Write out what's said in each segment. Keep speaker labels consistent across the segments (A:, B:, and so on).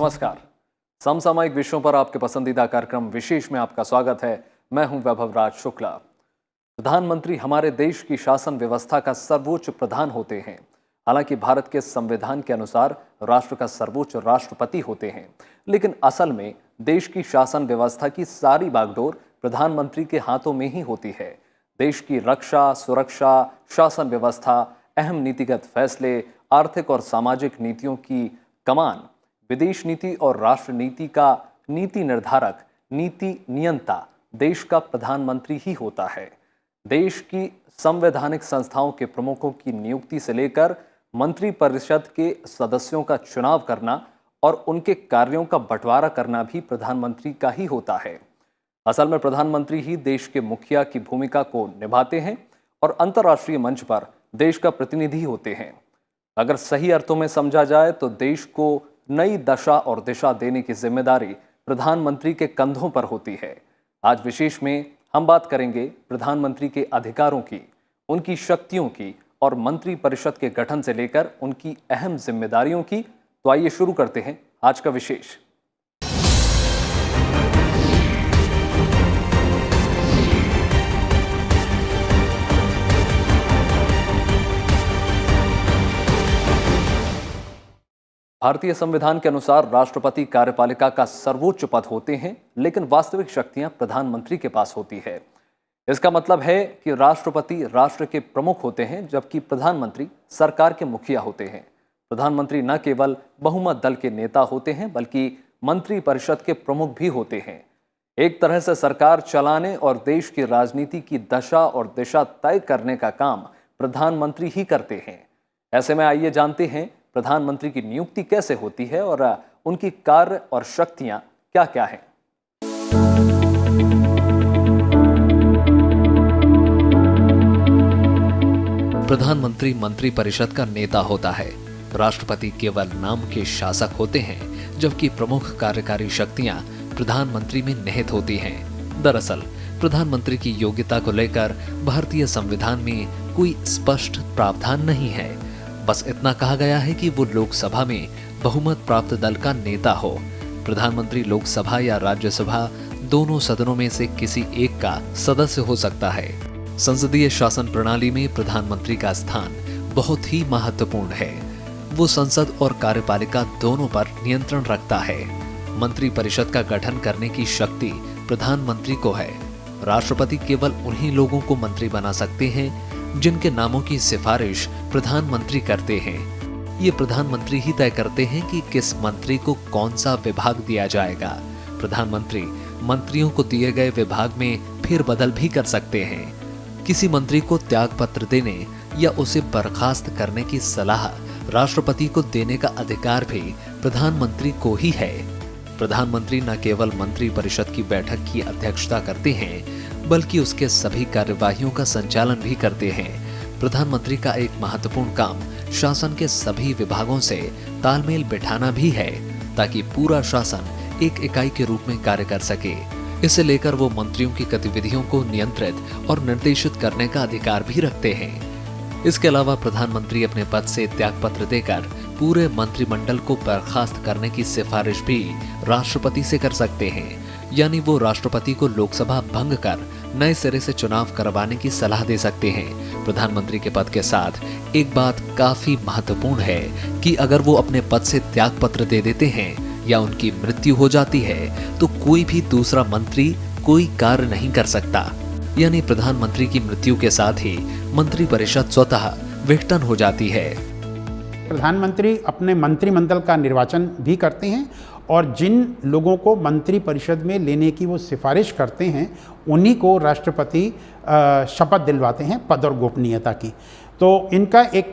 A: नमस्कार। समसामयिक विषयों पर आपके पसंदीदा कार्यक्रम विशेष में आपका स्वागत है। मैं हूं वैभव राज शुक्ला। प्रधानमंत्री हमारे देश की शासन व्यवस्था का सर्वोच्च प्रधान होते हैं। हालांकि भारत के संविधान के अनुसार राष्ट्र का सर्वोच्च राष्ट्रपति होते हैं, लेकिन असल में देश की शासन व्यवस्था की सारी बागडोर प्रधानमंत्री के हाथों में ही होती है। देश की रक्षा, सुरक्षा, शासन व्यवस्था, अहम नीतिगत फैसले, आर्थिक और सामाजिक नीतियों की कमान, विदेश नीति और राष्ट्र नीति का नीति निर्धारक, नीति नियंता देश का प्रधानमंत्री ही होता है। देश की संवैधानिक संस्थाओं के प्रमुखों की नियुक्ति से लेकर मंत्रिपरिषद के सदस्यों का चुनाव करना और उनके कार्यों का बंटवारा करना भी प्रधानमंत्री का ही होता है। असल में प्रधानमंत्री ही देश के मुखिया की भूमिका को निभाते हैं और अंतर्राष्ट्रीय मंच पर देश का प्रतिनिधि होते हैं। अगर सही अर्थों में समझा जाए तो देश को नई दशा और दिशा देने की जिम्मेदारी प्रधानमंत्री के कंधों पर होती है। आज विशेष में हम बात करेंगे प्रधानमंत्री के अधिकारों की, उनकी शक्तियों की और मंत्रिपरिषद के गठन से लेकर उनकी अहम जिम्मेदारियों की। तो आइए शुरू करते हैं आज का विशेष। भारतीय संविधान के अनुसार राष्ट्रपति कार्यपालिका का सर्वोच्च पद होते हैं, लेकिन वास्तविक शक्तियां प्रधानमंत्री के पास होती है। इसका मतलब है कि राष्ट्रपति राष्ट्र के प्रमुख होते हैं, जबकि प्रधानमंत्री सरकार के मुखिया होते हैं। प्रधानमंत्री न केवल बहुमत दल के नेता होते हैं, बल्कि मंत्रिपरिषद के प्रमुख भी होते हैं। एक तरह से सरकार चलाने और देश की राजनीति की दशा और दिशा तय करने का काम प्रधानमंत्री ही करते हैं। ऐसे में आइए जानते हैं प्रधानमंत्री की नियुक्ति कैसे होती है और उनकी कार्य और शक्तियां क्या क्या हैं। प्रधानमंत्री मंत्रिपरिषद का नेता होता है। राष्ट्रपति केवल नाम के शासक होते हैं, जबकि प्रमुख कार्यकारी शक्तियां प्रधानमंत्री में निहित होती हैं। दरअसल प्रधानमंत्री की योग्यता को लेकर भारतीय संविधान में कोई स्पष्ट प्रावधान नहीं है। बस इतना कहा गया है कि वो लोकसभा में बहुमत प्राप्त दल का नेता हो। प्रधानमंत्री लोकसभा या राज्यसभा दोनों सदनों में से किसी एक का सदस्य हो सकता है। संसदीय शासन प्रणाली में प्रधानमंत्री का स्थान बहुत ही महत्वपूर्ण है। वो संसद और कार्यपालिका दोनों पर नियंत्रण रखता है। मंत्रिपरिषद का गठन करने की शक्ति प्रधानमंत्री को है। राष्ट्रपति केवल उन्हीं लोगों को मंत्री बना सकते हैं जिनके नामों की सिफारिश प्रधानमंत्री करते हैं। ये प्रधानमंत्री ही तय करते हैं कि किस मंत्री को कौन सा विभाग दिया जाएगा। प्रधानमंत्री मंत्रियों को दिए गए विभाग में फिर बदल भी कर सकते हैं। किसी मंत्री को त्यागपत्र देने या उसे बर्खास्त करने की सलाह राष्ट्रपति को देने का अधिकार भी प्रधानमंत्री को ही है। प्रधानमंत्री न केवल मंत्रिपरिषद की बैठक की अध्यक्षता करते हैं, बल्कि उसके सभी कार्यवाहियों का संचालन भी करते हैं। प्रधानमंत्री का एक महत्वपूर्ण काम शासन के सभी विभागों से तालमेल बिठाना भी है, ताकि पूरा शासन एक इकाई के रूप में कार्य कर सके। इसे लेकर वो मंत्रियों की गतिविधियों को नियंत्रित और निर्देशित करने का अधिकार भी रखते हैं। इसके अलावा प्रधानमंत्री अपने पद से त्यागपत्र देकर पूरे मंत्रिमंडल को बर्खास्त करने की सिफारिश भी राष्ट्रपति से कर सकते हैं। यानी वो राष्ट्रपति को लोकसभा भंग कर नए सिरे से चुनाव करवाने की सलाह दे सकते हैं। प्रधानमंत्री के पद के साथ एक बात काफी महत्वपूर्ण है कि अगर वो अपने पद से त्यागपत्र दे देते हैं या उनकी मृत्यु हो जाती है, तो कोई भी दूसरा मंत्री कोई कार्य नहीं कर सकता। यानी प्रधानमंत्री की मृत्यु के साथ ही मंत्रिपरिषद स्वतः विघटन हो जाती है।
B: प्रधानमंत्री अपने मंत्रिमंडल का निर्वाचन भी करते हैं और जिन लोगों को मंत्रिपरिषद में लेने की वो सिफारिश करते हैं, उन्हीं को राष्ट्रपति शपथ दिलवाते हैं पद और गोपनीयता की। तो इनका एक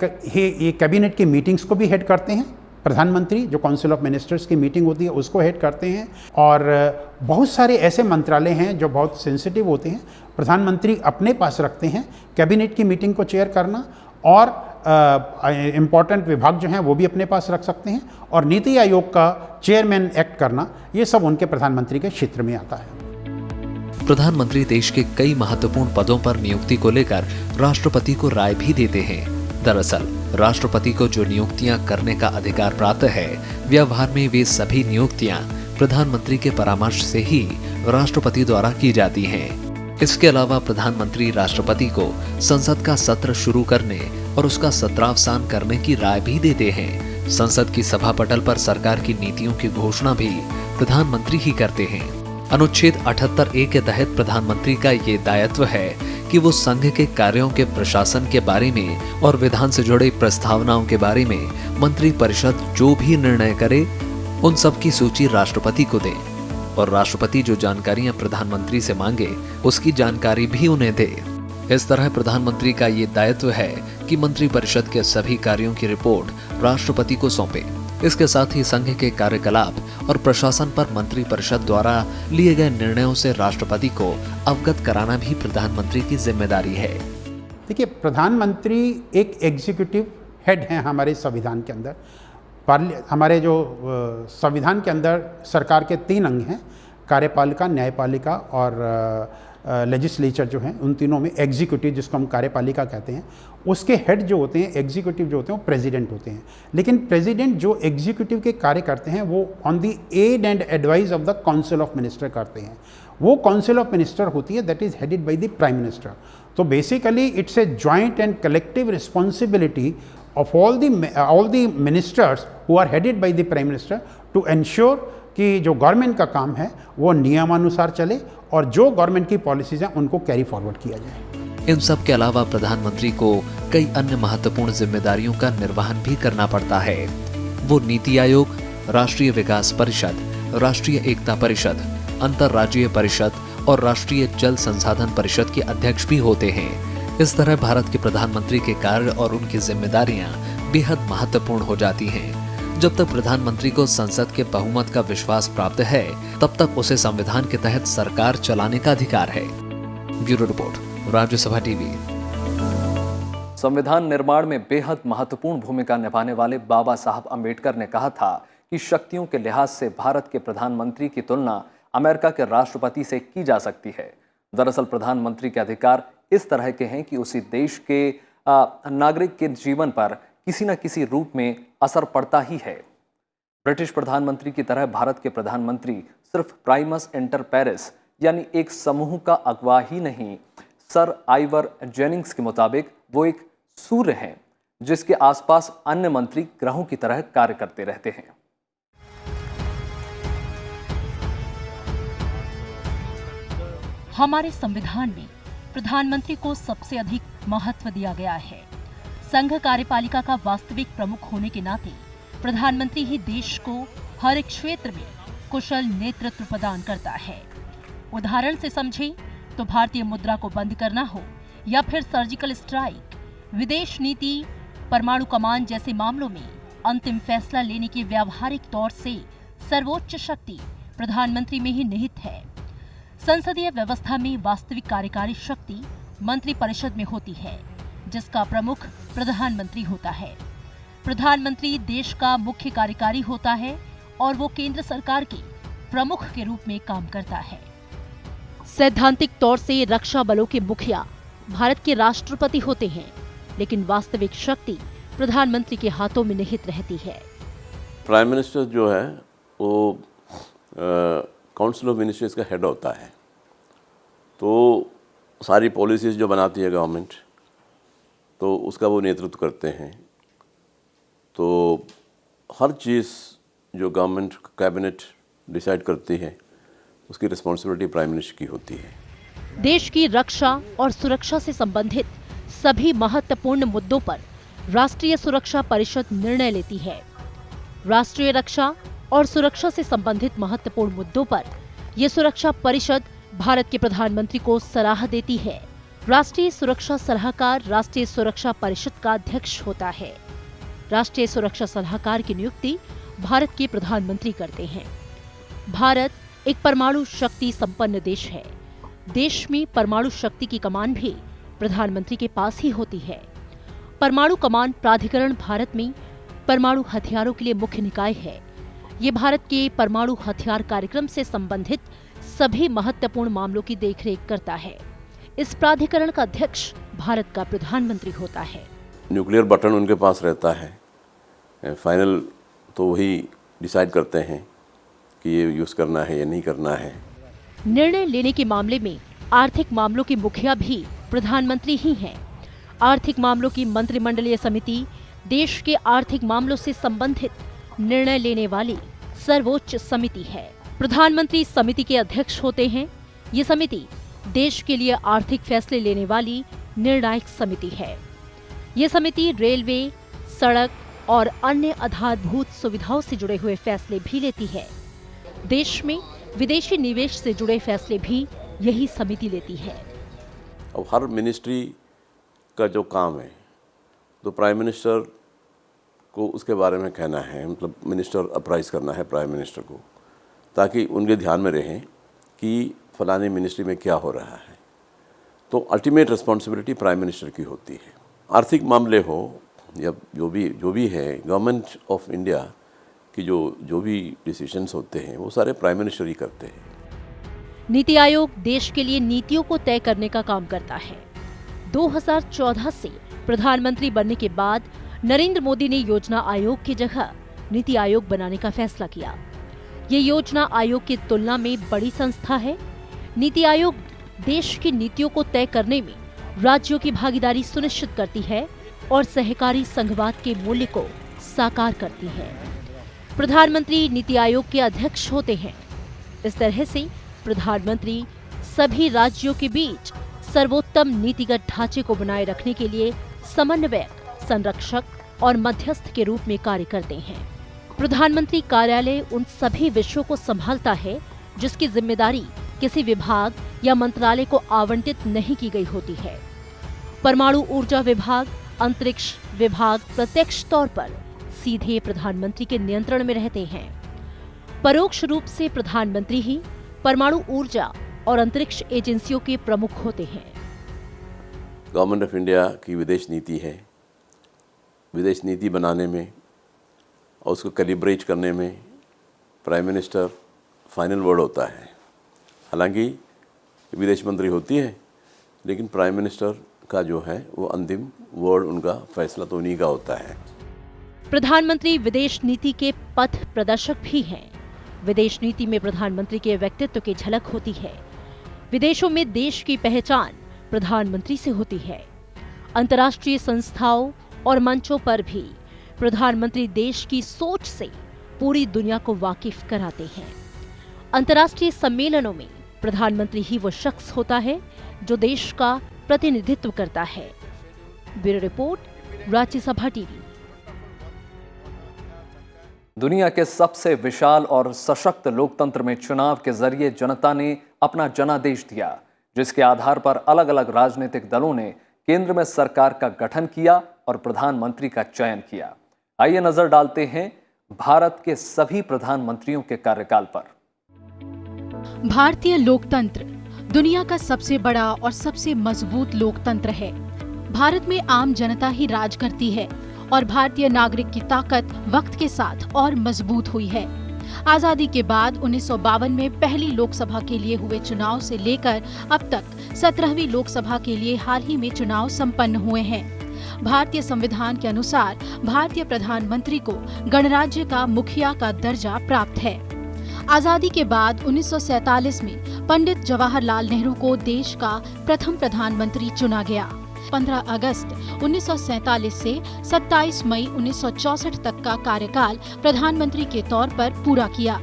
B: कैबिनेट की मीटिंग्स को भी हेड करते हैं प्रधानमंत्री। जो काउंसिल ऑफ मिनिस्टर्स की मीटिंग होती है उसको हेड करते हैं। और बहुत सारे ऐसे मंत्रालय हैं जो बहुत सेंसिटिव होते हैं, प्रधानमंत्री अपने पास रखते हैं। कैबिनेट की मीटिंग को चेयर करना और इम्पॉर्टेंट विभाग जो हैं वो भी अपने पास रख सकते हैं, और नीति आयोग का चेयरमैन एक्ट करना, ये सब उनके प्रधानमंत्री के क्षेत्र में आता है।
A: प्रधानमंत्री देश के कई महत्वपूर्ण पदों पर नियुक्ति को लेकर राष्ट्रपति को राय भी देते हैं। दरअसल राष्ट्रपति को जो नियुक्तियां करने का अधिकार प्राप्त है, व्यवहार में वे सभी नियुक्तियां प्रधानमंत्री के परामर्श से ही राष्ट्रपति द्वारा की जाती हैं। इसके अलावा प्रधानमंत्री राष्ट्रपति को संसद का सत्र शुरू करने और उसका सत्रावसान करने की राय भी देते हैं। संसद की सभा पटल पर सरकार की नीतियों की घोषणा भी प्रधानमंत्री ही करते हैं। अनुच्छेद 78A के तहत प्रधानमंत्री का ये दायित्व है कि वो संघ के कार्यों के प्रशासन के बारे में और विधान से जुड़े प्रस्तावनाओं के बारे में मंत्रिपरिषद जो भी निर्णय करे, उन सब की सूची राष्ट्रपति को दे और राष्ट्रपति जो जानकारियां प्रधानमंत्री से मांगे, उसकी जानकारी भी उन्हें दे। इस तरह प्रधानमंत्री का ये दायित्व है कि मंत्रिपरिषद के सभी कार्यों की रिपोर्ट राष्ट्रपति को सौंपे। इसके साथ ही संघ के कार्यकलाप और प्रशासन पर मंत्रिपरिषद द्वारा लिए गए निर्णयों से राष्ट्रपति को अवगत कराना भी प्रधानमंत्री की जिम्मेदारी है।
B: देखिए, प्रधानमंत्री एक एग्जीक्यूटिव हेड हैं हमारे संविधान के अंदर। हमारे जो संविधान के अंदर सरकार के 3 अंग हैं, कार्यपालिका, न्यायपालिका और लेजिस्लेचर जो हैं, उन तीनों में एग्जीक्यूटिव, जिसको हम कार्यपालिका कहते हैं, उसके हेड जो होते हैं, एग्जीक्यूटिव जो होते हैं, वो प्रेसिडेंट होते हैं। लेकिन प्रेसिडेंट जो एग्जीक्यूटिव के कार्य करते हैं वो on the aid and advice of the council of minister करते हैं। वो काउंसिल ऑफ मिनिस्टर होती है, that is headed by the prime minister. तो basically it's a joint and collective responsibility of all the ministers who are headed by the prime minister to ensure कि जो government का काम है वो नियमानुसार चले और जो गवर्नमेंट की पॉलिसीज हैं उनको कैरी फॉरवर्ड किया जाए।
A: इन सब के अलावा प्रधानमंत्री को कई अन्य महत्वपूर्ण जिम्मेदारियों का निर्वहन भी करना पड़ता है। वो नीति आयोग, राष्ट्रीय विकास परिषद, राष्ट्रीय एकता परिषद, अंतर्राज्यीय परिषद और राष्ट्रीय जल संसाधन परिषद के अध्यक्ष भी होते हैं। इस तरह भारत के प्रधानमंत्री के कार्य और उनकी जिम्मेदारियां बेहद महत्वपूर्ण हो जाती हैं। जब तक प्रधानमंत्री को संसद के बहुमत का विश्वास प्राप्त है, तब तक उसे संविधान के तहत सरकार चलाने का अधिकार है। Bureau report, Rajya Sabha TV.
C: संविधान निर्माण में बेहद महत्वपूर्ण भूमिका निभाने वाले बाबा साहब अम्बेडकर ने कहा था कि शक्तियों के लिहाज से भारत के प्रधानमंत्री की तुलना अमेरिका के राष्ट्रपति से की जा सकती है। दरअसल प्रधानमंत्री के अधिकार इस तरह के हैं कि उसी देश के नागरिक के जीवन पर किसी न किसी रूप में असर पड़ता ही है। ब्रिटिश प्रधानमंत्री की तरह भारत के प्रधानमंत्री सिर्फ प्राइमस इंटर पेरिस यानी एक समूह का अगवा ही नहीं, सर आइवर जेनिंग्स के मुताबिक वो एक सूर्य हैं जिसके आसपास अन्य मंत्री ग्रहों की तरह कार्य करते रहते हैं।
D: हमारे संविधान में प्रधानमंत्री को सबसे अधिक महत्व दिया गया है। संघ कार्यपालिका का वास्तविक प्रमुख होने के नाते प्रधानमंत्री ही देश को हर एक क्षेत्र में कुशल नेतृत्व प्रदान करता है। उदाहरण से समझें तो भारतीय मुद्रा को बंद करना हो या फिर सर्जिकल स्ट्राइक, विदेश नीति, परमाणु कमान जैसे मामलों में अंतिम फैसला लेने की व्यावहारिक तौर से सर्वोच्च शक्ति प्रधानमंत्री में ही निहित है। संसदीय व्यवस्था में वास्तविक कार्यकारी शक्ति मंत्रिपरिषद में होती है, जिसका प्रमुख प्रधानमंत्री होता है। प्रधानमंत्री देश का मुख्य कार्यकारी होता है और वो केंद्र सरकार के प्रमुख के रूप में काम करता है। सैद्धांतिक तौर से रक्षा बलों के मुखिया भारत के राष्ट्रपति होते हैं, लेकिन वास्तविक शक्ति प्रधानमंत्री के हाथों में निहित रहती है।
E: प्राइम मिनिस्टर जो है वो काउंसिल ऑफ मिनिस्टर्स का हेड होता है, तो सारी पॉलिसीज़ जो बनाती है गवर्नमेंट, तो उसका वो नेतृत्व करते हैं। तो हर चीज़ जो गवर्नमेंट कैबिनेट डिसाइड करती है उसकी रिस्पॉन्सिबिलिटी प्राइम मिनिस्टर की होती है।
D: देश की रक्षा और सुरक्षा से संबंधित सभी महत्वपूर्ण मुद्दों पर राष्ट्रीय सुरक्षा परिषद निर्णय लेती है। राष्ट्रीय रक्षा और सुरक्षा से संबंधित महत्वपूर्ण मुद्दों पर यह सुरक्षा परिषद भारत के प्रधानमंत्री को सलाह देती है। राष्ट्रीय सुरक्षा सलाहकार राष्ट्रीय सुरक्षा परिषद का अध्यक्ष होता है। राष्ट्रीय सुरक्षा सलाहकार की नियुक्ति भारत के प्रधानमंत्री करते हैं। भारत एक परमाणु शक्ति संपन्न देश है। देश में परमाणु शक्ति की कमान भी प्रधानमंत्री के पास ही होती है। परमाणु कमान प्राधिकरण भारत में परमाणु हथियारों के लिए मुख्य निकाय है। ये भारत के परमाणु हथियार कार्यक्रम से संबंधित सभी महत्वपूर्ण मामलों की देखरेख करता है। इस प्राधिकरण का अध्यक्ष भारत का प्रधानमंत्री होता है।
E: न्यूक्लियर बटन उनके पास रहता है, फाइनल तो वही डिसाइड करते हैं कि ये यूज़ करना है या नहीं करना है।
D: निर्णय लेने के मामले में आर्थिक मामलों के मुखिया भी प्रधानमंत्री ही हैं। आर्थिक मामलों की मंत्रिमंडलीय समिति देश के आर्थिक मामलों से संबंधित निर्णय लेने वाली सर्वोच्च समिति है। प्रधानमंत्री समिति के अध्यक्ष होते हैं। ये समिति देश के लिए आर्थिक फैसले लेने वाली निर्णायक समिति है। ये समिति रेलवे, सड़क और अन्य आधारभूत सुविधाओं से जुड़े हुए फैसले भी लेती है। देश में विदेशी निवेश से जुड़े फैसले भी यही समिति लेती है।
E: अब हर मिनिस्ट्री का जो काम है तो प्राइम मिनिस्टर को उसके बारे में कहना है, मतलब मिनिस्टर अप्राइज करना है प्राइम मिनिस्टर को, ताकि उनके ध्यान में रहे कि फलानी मिनिस्ट्री में क्या हो रहा है। तो अल्टीमेट रिस्पॉन्सिबिलिटी प्राइम मिनिस्टर की होती है। आर्थिक मामले हो या जो भी है, गवर्नमेंट ऑफ इंडिया की जो भी डिसीजंस होते हैं वो सारे प्राइम मिनिस्टर ही करते हैं।
D: नीति आयोग देश के लिए नीतियों को तय करने का काम करता है। 2014 से प्रधानमंत्री बनने के बाद नरेंद्र मोदी ने योजना आयोग की जगह नीति आयोग बनाने का फैसला किया। ये योजना आयोग की तुलना में बड़ी संस्था है। नीति आयोग देश की नीतियों को तय करने में राज्यों की भागीदारी सुनिश्चित करती है और सहकारी संघवाद के मूल्य को साकार करती है। प्रधानमंत्री नीति आयोग के अध्यक्ष होते हैं। इस तरह से प्रधानमंत्री सभी राज्यों के बीच सर्वोत्तम नीतिगत ढांचे को बनाए रखने के लिए समन्वयक, संरक्षक और मध्यस्थ के रूप में कार्य करते हैं। प्रधानमंत्री कार्यालय उन सभी विषयों को संभालता है जिसकी जिम्मेदारी किसी विभाग या मंत्रालय को आवंटित नहीं की गई होती है। परमाणु ऊर्जा विभाग, अंतरिक्ष विभाग प्रत्यक्ष तौर पर सीधे प्रधानमंत्री के नियंत्रण में रहते हैं। परोक्ष रूप से प्रधानमंत्री ही परमाणु ऊर्जा और अंतरिक्ष एजेंसियों के प्रमुख होते हैं।
E: गवर्नमेंट ऑफ इंडिया की विदेश नीति है। विदेश नीति बनाने में और उसको कैलिब्रेट करने में प्राइम मिनिस्टर फाइनल वर्ड होता है। हालांकि विदेश मंत्री होती है, लेकिन प्राइम मिनिस्टर का जो है वो अंतिम वर्ड, उनका फैसला तो उन्हीं का होता है।
D: प्रधानमंत्री विदेश नीति के पथ प्रदर्शक भी हैं। विदेश नीति में प्रधानमंत्री के व्यक्तित्व की झलक होती है। विदेशों में देश की पहचान प्रधानमंत्री से होती है। अंतर्राष्ट्रीय संस्थाओं और मंचों पर भी प्रधानमंत्री देश की सोच से पूरी दुनिया को वाकिफ कराते हैं। अंतर्राष्ट्रीय सम्मेलनों में प्रधानमंत्री ही वो शख्स होता है जो देश का प्रतिनिधित्व करता है। Bureau report, Rajya Sabha TV.
C: दुनिया के सबसे विशाल और सशक्त लोकतंत्र में चुनाव के जरिए जनता ने अपना जनादेश दिया, जिसके आधार पर अलग अलग राजनीतिक दलों ने केंद्र में सरकार का गठन किया और प्रधानमंत्री का चयन किया। आइए नजर डालते हैं भारत के सभी प्रधानमंत्रियों के कार्यकाल पर।
F: भारतीय लोकतंत्र दुनिया का सबसे बड़ा और सबसे मजबूत लोकतंत्र है। भारत में आम जनता ही राज करती है और भारतीय नागरिक की ताकत वक्त के साथ और मजबूत हुई है। आजादी के बाद 1952 में पहली लोकसभा के लिए हुए चुनाव से लेकर अब तक 17वीं लोकसभा के लिए हाल ही में चुनाव संपन्न हुए हैं। भारतीय संविधान के अनुसार भारतीय प्रधानमंत्री को गणराज्य का मुखिया का दर्जा प्राप्त है। आजादी के बाद 1947 में पंडित जवाहरलाल नेहरू को देश का प्रथम प्रधानमंत्री चुना गया। 15 अगस्त 1947 से 27 मई 1964 तक का कार्यकाल प्रधानमंत्री के तौर पर पूरा किया।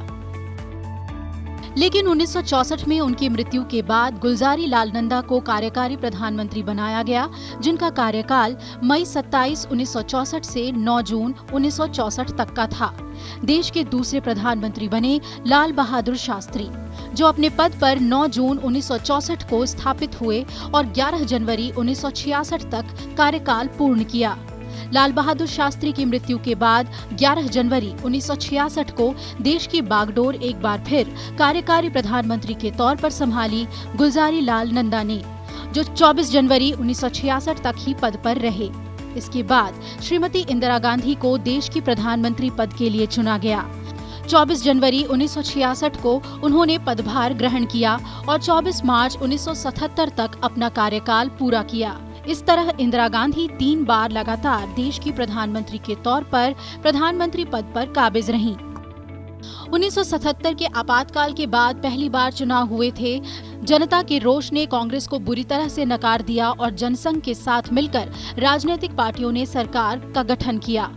F: लेकिन 1964 में उनकी मृत्यु के बाद गुलजारी लाल नंदा को कार्यकारी प्रधानमंत्री बनाया गया, जिनका कार्यकाल मई 27, 1964 से 9 जून 1964 तक का था। देश के दूसरे प्रधानमंत्री बने लाल बहादुर शास्त्री, जो अपने पद पर 9 जून 1964 को स्थापित हुए और 11 जनवरी 1966 तक कार्यकाल पूर्ण किया। लाल बहादुर शास्त्री की मृत्यु के बाद 11 जनवरी 1966 को देश की बागडोर एक बार फिर कार्यकारी प्रधानमंत्री के तौर पर संभाली गुलजारी लाल नंदा ने, जो 24 जनवरी 1966 तक ही पद पर रहे। इसके बाद श्रीमती इंदिरा गांधी को देश की प्रधानमंत्री पद के लिए चुना गया। 24 जनवरी 1966 को उन्होंने पदभार ग्रहण किया और 24 मार्च 1977 तक अपना कार्यकाल पूरा किया। इस तरह इंदिरा गांधी 3 बार लगातार देश की प्रधानमंत्री के तौर पर प्रधानमंत्री पद पर काबिज रहीं। 1977 के आपातकाल के बाद पहली बार चुनाव हुए थे। जनता के रोष ने कांग्रेस को बुरी तरह से नकार दिया और जनसंघ के साथ मिलकर राजनीतिक पार्टियों ने सरकार का गठन किया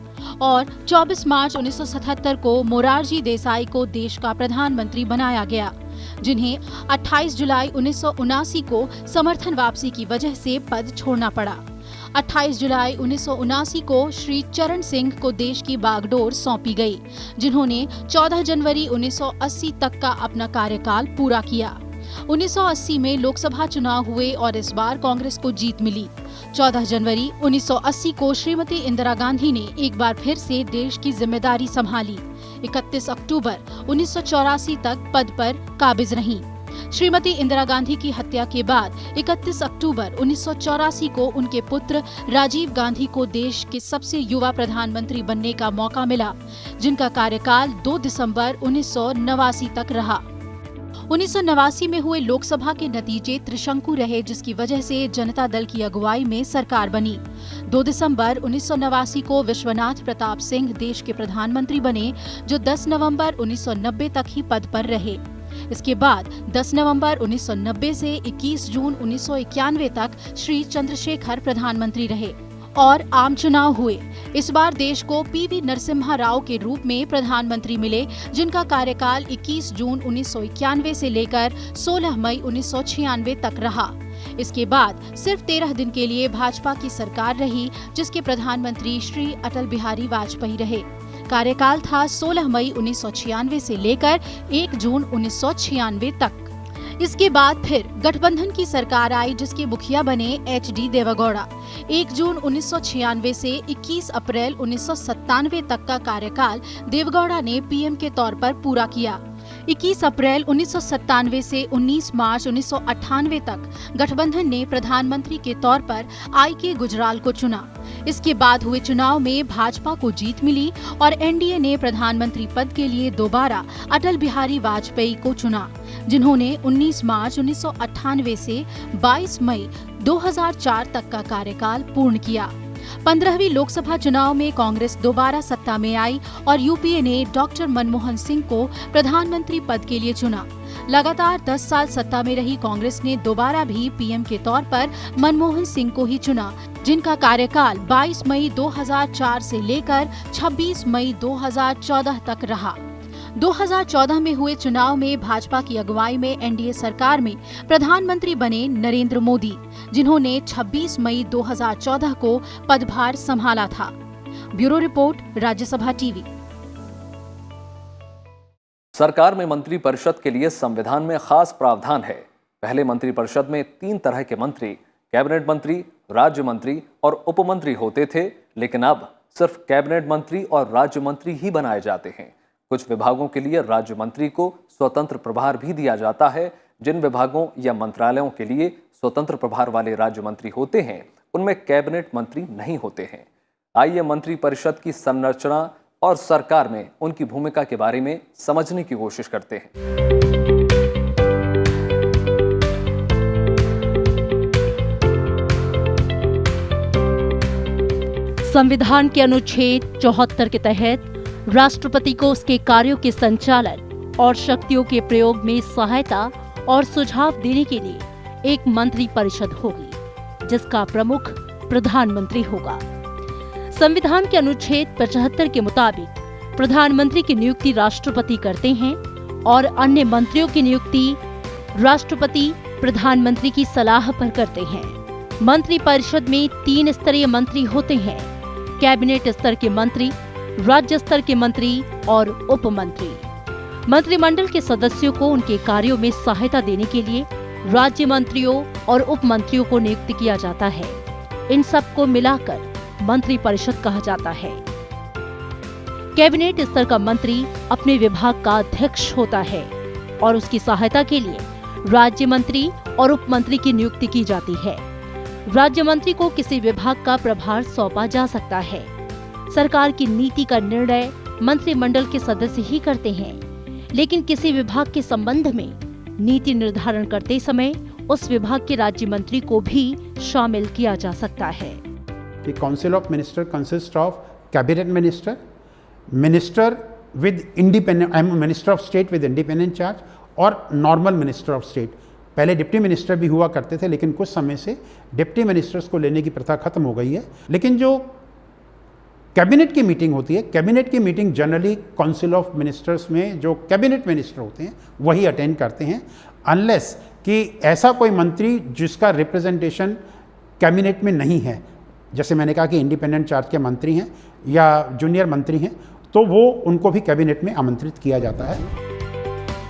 F: और 24 मार्च 1977 को मोरारजी देसाई को देश का प्रधानमंत्री बनाया गया, जिन्हें 28 जुलाई 1979 को समर्थन वापसी की वजह से पद छोड़ना पड़ा। 28 जुलाई 1979 को श्री चरण सिंह को देश की बागडोर सौंपी गई, जिन्होंने 14 जनवरी 1980 तक का अपना कार्यकाल पूरा किया। 1980 में लोकसभा चुनाव हुए और इस बार कांग्रेस को जीत मिली। 14 जनवरी 1980 को श्रीमती इंदिरा गांधी ने एक बार फिर से देश की जिम्मेदारी संभाली। 31 अक्टूबर 1984 तक पद पर काबिज रहीं। श्रीमती इंदिरा गांधी की हत्या के बाद 31 अक्टूबर 1984 को उनके पुत्र राजीव गांधी को देश के सबसे युवा प्रधानमंत्री बनने का मौका मिला, जिनका कार्यकाल 2 दिसंबर 1989 तक रहा। 1989 में हुए लोकसभा के नतीजे त्रिशंकु रहे, जिसकी वजह से जनता दल की अगुवाई में सरकार बनी। 2 दिसंबर 1989 को विश्वनाथ प्रताप सिंह देश के प्रधानमंत्री बने, जो 10 नवंबर 1990 तक ही पद पर रहे। इसके बाद 10 नवंबर 1990 से 21 जून 1991 तक श्री चंद्रशेखर प्रधानमंत्री रहे और आम चुनाव हुए। इस बार देश को पीवी नरसिम्हा राव के रूप में प्रधानमंत्री मिले, जिनका कार्यकाल 21 जून 1991 से लेकर 16 मई 1996 तक रहा। इसके बाद सिर्फ 13 दिन के लिए भाजपा की सरकार रही, जिसके प्रधानमंत्री श्री अटल बिहारी वाजपेयी रहे। कार्यकाल था 16 मई 1996 से लेकर 1 जून 1996 तक। इसके बाद फिर गठबंधन की सरकार आई, जिसके मुखिया बने HD देवेगौड़ा। 1 जून 1996 से 21 अप्रैल 1997 तक का कार्यकाल देवेगौड़ा ने पीएम के तौर पर पूरा किया। 21 अप्रैल 1997 से 19 मार्च 1998 तक गठबंधन ने प्रधानमंत्री के तौर पर IK गुजराल को चुना। इसके बाद हुए चुनाव में भाजपा को जीत मिली और एनडीए ने प्रधानमंत्री पद के लिए दोबारा अटल बिहारी वाजपेयी को चुना, जिन्होंने 19 मार्च 1998 से 22 मई 2004 तक का कार्यकाल पूर्ण किया। 15वीं लोकसभा चुनाव में कांग्रेस दोबारा सत्ता में आई और यूपीए ने डॉक्टर मनमोहन सिंह को प्रधानमंत्री पद के लिए चुना। लगातार 10 साल सत्ता में रही कांग्रेस ने दोबारा भी पीएम के तौर पर मनमोहन सिंह को ही चुना, जिनका कार्यकाल 22 मई 2004 से लेकर 26 मई 2014 तक रहा। 2014 में हुए चुनाव में भाजपा की अगुवाई में एनडीए सरकार में प्रधानमंत्री बने नरेंद्र मोदी, जिन्होंने 26 मई 2014 को पदभार संभाला था। Bureau report, Rajya Sabha TV.
C: सरकार में मंत्रिपरिषद के लिए संविधान में खास प्रावधान है। पहले मंत्रिपरिषद में 3 तरह के मंत्री, कैबिनेट मंत्री, राज्य मंत्री और उपमंत्री होते थे, लेकिन अब सिर्फ कैबिनेट मंत्री और राज्य मंत्री ही बनाए जाते हैं। कुछ विभागों के लिए राज्य मंत्री को स्वतंत्र प्रभार भी दिया जाता है। जिन विभागों या मंत्रालयों के लिए स्वतंत्र प्रभार वाले राज्य मंत्री होते हैं, उनमें कैबिनेट मंत्री नहीं होते हैं। आइए मंत्रिपरिषद की संरचना और सरकार में उनकी भूमिका के बारे में समझने की कोशिश करते हैं।
D: संविधान के अनुच्छेद 74 के तहत राष्ट्रपति को उसके कार्यों के संचालन और शक्तियों के प्रयोग में सहायता और सुझाव देने के लिए एक मंत्रिपरिषद होगी, जिसका प्रमुख प्रधानमंत्री होगा। संविधान के अनुच्छेद 75 के मुताबिक प्रधानमंत्री की नियुक्ति राष्ट्रपति करते हैं और अन्य मंत्रियों की नियुक्ति राष्ट्रपति प्रधानमंत्री की सलाह पर करते हैं। मंत्रिपरिषद में 3 स्तरीय मंत्री होते हैं: कैबिनेट स्तर के मंत्री, राज्य स्तर के मंत्री और उपमंत्री। मंत्रिमंडल के सदस्यों को उनके कार्यों में सहायता देने के लिए राज्य मंत्रियों और उपमंत्रियों को नियुक्त किया जाता है। इन सबको मिलाकर मंत्रिपरिषद कहा जाता है। कैबिनेट स्तर का मंत्री अपने विभाग का अध्यक्ष होता है और उसकी सहायता के लिए राज्य मंत्री और उपमंत्री की नियुक्ति की जाती है। राज्य मंत्री को किसी विभाग का प्रभार सौंपा जा सकता है। सरकार की नीति का निर्णय मंत्रिमंडल के सदस्य ही करते हैं, लेकिन किसी विभाग के संबंध में नीति निर्धारण करते समय उस विभाग के राज्य मंत्री को भी शामिल किया जा सकता है।
B: The Council of Minister consists of Cabinet Minister, Minister with independent, Minister of State with independent charge और Normal Minister of State। पहले डिप्टी मिनिस्टर भी हुआ करते थे, लेकिन कुछ समय से डिप्टी मिनिस्टर्स को लेने की प्रथा खत्म हो गई है। लेकिन जो कैबिनेट की मीटिंग होती है, कैबिनेट की meeting generally council of ministers में जो कैबिनेट मिनिस्टर होते हैं वही अटेंड करते हैं, अनलेस कि ऐसा कोई मंत्री जिसका रिप्रेजेंटेशन कैबिनेट में नहीं है, जैसे मैंने कहा कि इंडिपेंडेंट चार्ज के मंत्री हैं या जूनियर मंत्री हैं, तो वो उनको भी कैबिनेट में आमंत्रित किया जाता है।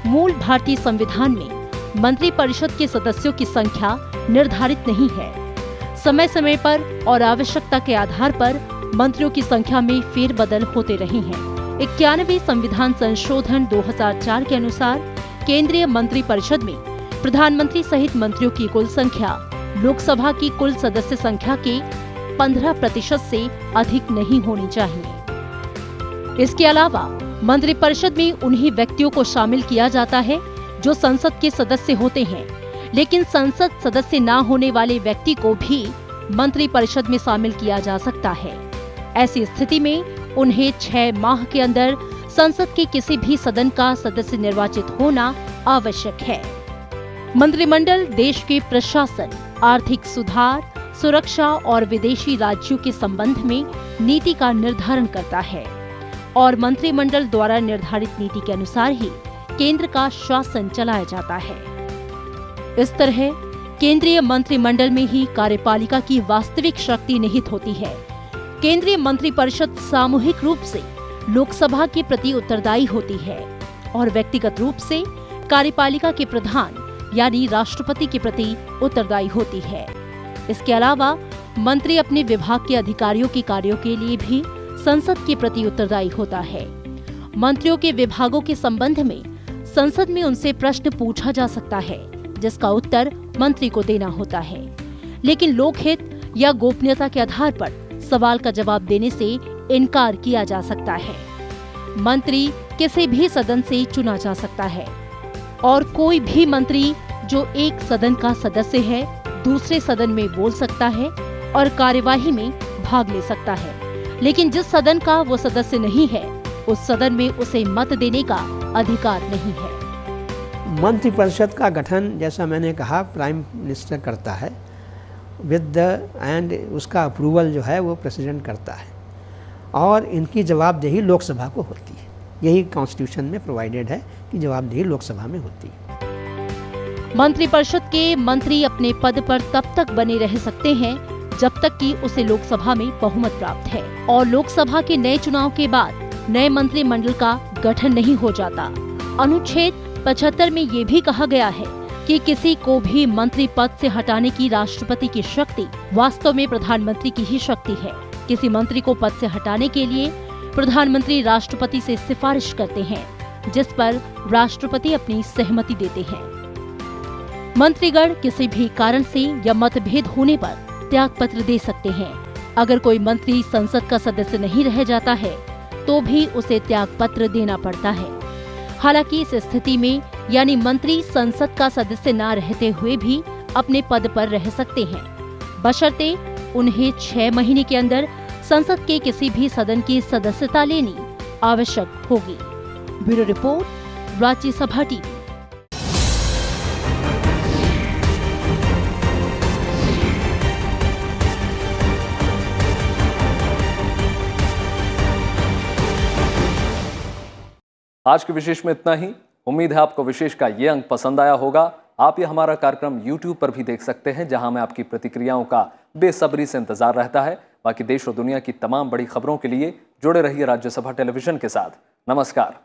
D: मूल भारतीय संविधान में मंत्री परिषद के सदस्यों की संख्या निर्धारित नहीं है। समय समय पर और आवश्यकता के आधार पर मंत्रियों की संख्या में फेरबदल होते रहे हैं। 91वें संविधान संशोधन 2004 के अनुसार केंद्रीय मंत्री परिषद में प्रधानमंत्री सहित मंत्रियों की कुल संख्या लोकसभा की कुल सदस्य संख्या के 15% से अधिक नहीं होनी चाहिए। इसके अलावा मंत्रिपरिषद में उन्हीं व्यक्तियों को शामिल किया जाता है जो संसद के सदस्य होते हैं, लेकिन संसद सदस्य न होने वाले व्यक्ति को भी मंत्रिपरिषद में शामिल किया जा सकता है। ऐसी स्थिति में उन्हें 6 माह के अंदर संसद के किसी भी सदन का सदस्य निर्वाचित होना आवश्यक है। मंत्रिमंडल देश के प्रशासन, आर्थिक सुधार, सुरक्षा और विदेशी राज्यों के संबंध में नीति का निर्धारण करता है और मंत्रिमंडल द्वारा निर्धारित नीति के अनुसार ही केंद्र का शासन चलाया जाता है। इस तरह केंद्रीय मंत्रिमंडल में ही कार्यपालिका की वास्तविक शक्ति निहित होती है। केंद्रीय मंत्रिपरिषद सामूहिक रूप से लोकसभा के प्रति उत्तरदायी होती है और व्यक्तिगत रूप से कार्यपालिका के प्रधान यानी राष्ट्रपति के प्रति उत्तरदायी होती है। इसके अलावा मंत्री अपने विभाग के अधिकारियों के कार्यों के लिए भी संसद के प्रति उत्तरदायी होता है। मंत्रियों के विभागों के संबंध में संसद में उनसे प्रश्न पूछा जा सकता है, जिसका उत्तर मंत्री को देना होता है, लेकिन लोकहित या गोपनीयता के आधार पर सवाल का जवाब देने से इनकार किया जा सकता है। मंत्री किसी भी सदन से चुना जा सकता है और कोई भी मंत्री जो एक सदन का सदस्य है दूसरे सदन में बोल सकता है और कार्यवाही में भाग ले सकता है, लेकिन जिस सदन का वो सदस्य नहीं है उस सदन में उसे मत देने का अधिकार नहीं है।
G: मंत्रिपरिषद का गठन जैसा मैंने कहा प्राइम मिनिस्टर करता है विद एंड उसका अप्रूवल जो है वो प्रेसिडेंट करता है और इनकी जवाबदेही लोकसभा को होती है। यही कॉन्स्टिट्यूशन में प्रोवाइडेड है कि जवाबदेही लोकसभा में होती है।
D: मंत्रिपरिषद के मंत्री अपने पद पर तब तक बने रह सकते हैं जब तक कि उसे लोकसभा में बहुमत प्राप्त है और लोकसभा के नए चुनाव के बाद नए मंत्रिमंडल का गठन नहीं हो जाता। अनुच्छेद 75 में ये भी कहा गया है कि किसी को भी मंत्री पद से हटाने की राष्ट्रपति की शक्ति वास्तव में प्रधानमंत्री की ही शक्ति है। किसी मंत्री को पद से हटाने के लिए प्रधानमंत्री राष्ट्रपति से सिफारिश करते हैं, जिस पर राष्ट्रपति अपनी सहमति देते हैं। मंत्रीगण किसी भी कारण से या मतभेद होने पर त्याग पत्र दे सकते हैं। अगर कोई मंत्री संसद का सदस्य नहीं रह जाता है तो भी उसे त्याग पत्र देना पड़ता है। हालांकि इस स्थिति में यानी मंत्री संसद का सदस्य न रहते हुए भी अपने पद पर रह सकते हैं, बशर्ते उन्हें 6 महीने के अंदर संसद के किसी भी सदन की सदस्यता लेनी आवश्यक होगी। Bureau report, Rajya Sabha TV.
C: आज के विशेष में इतना ही। उम्मीद है आपको विशेष का ये अंक पसंद आया होगा। आप ये हमारा कार्यक्रम YouTube पर भी देख सकते हैं, जहां में आपकी प्रतिक्रियाओं का बेसब्री से इंतजार रहता है। बाकी देश और दुनिया की तमाम बड़ी खबरों के लिए जुड़े रहिए राज्यसभा टेलीविजन के साथ। नमस्कार।